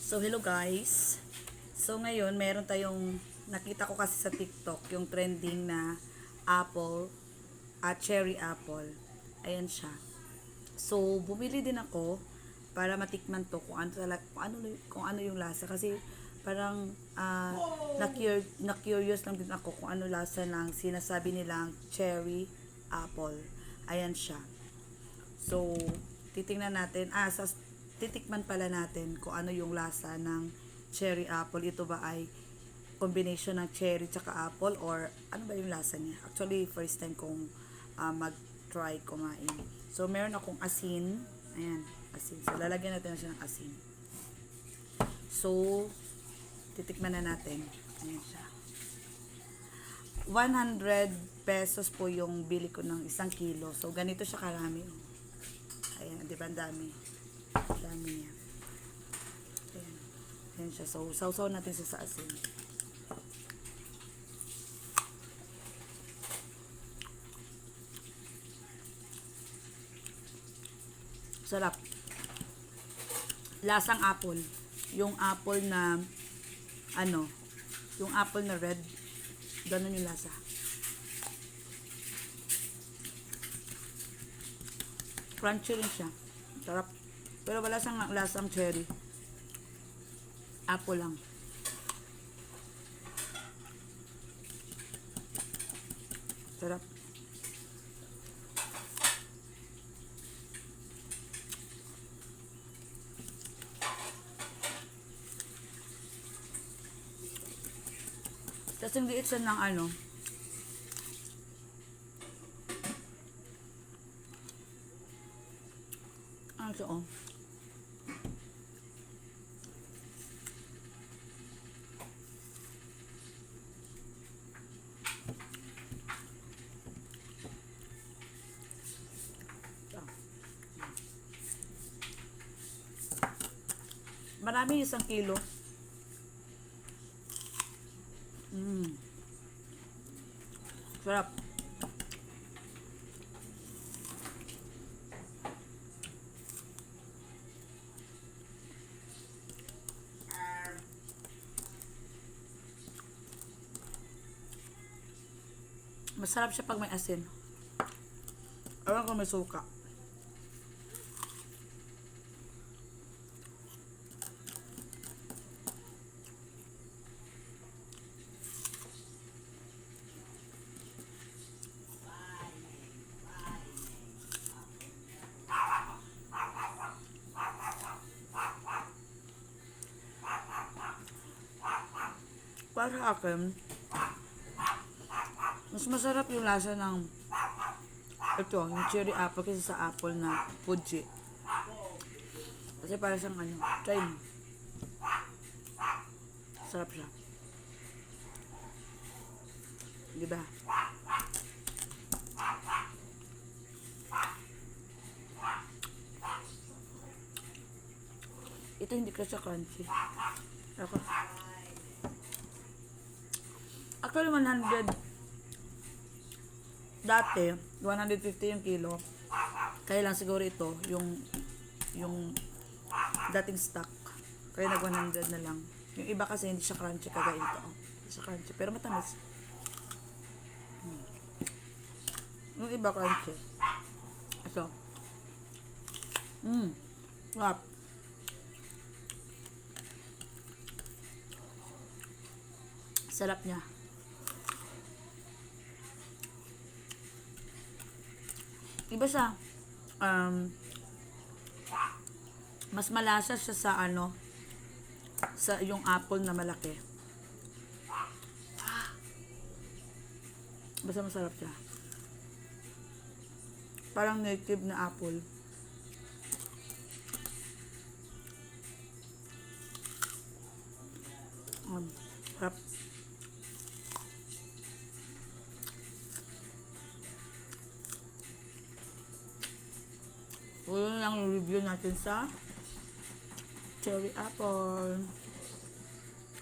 So, hello guys. So, ngayon, meron tayong, nakita ko kasi sa TikTok, yung trending na apple at cherry apple. Ayan siya. So, bumili din ako para matikman to kung ano, kung ano yung lasa. Kasi, parang, na-curious lang din ako kung ano lasa ng sinasabi nilang cherry apple. Ayan siya. So, titingnan natin, titikman pala natin kung ano yung lasa ng cherry apple. Ito ba ay combination ng cherry tsaka apple or ano ba yung lasa niya? Actually, first time kong mag-try kumain. So, meron akong asin. Ayan, asin. So, lalagyan natin na siya ng asin. So, titikman na natin. Ayan siya. 100 pesos po yung bili ko ng 1 kilo. So, ganito siya karami. Ayan, di ba? Ang dami. Dami niya. Ayan. Ayan siya. So, sausaw natin sa asin. Sarap. Lasang apple. Yung apple na yung apple na red. Ganun yung lasa. Crunchy rin siya. Sarap. Pero wala siyang lasang cherry. Apple lang. Sarap. Tapos yung liit siya ng siya oh. Marami 1 kilo. Sarap. Masarap siya pag may asin. Ewan ko may suka. Para sa akin, mas masarap yung lasa ng yung cherry apple kaysa sa apple na Fuji. Kasi para siyang try mo. Sarap siya. Diba? Ito hindi ka siya crunchy. Ako. Actually, 100. Dati, 150 yung kilo. Kaya lang siguro ito, yung dating stock. Kaya nag 100 na lang. Yung iba kasi hindi siya crunchy kagaya ito. Hindi siya crunchy, pero matamis. Yung iba crunchy. Ito. Sarap. Sarap niya. Iba siya. Mas malasa siya sa sa yung apple na malaki. Basta masarap siya. Parang native na apple. Sarap. So, yun lang yung review natin sa cherry apple.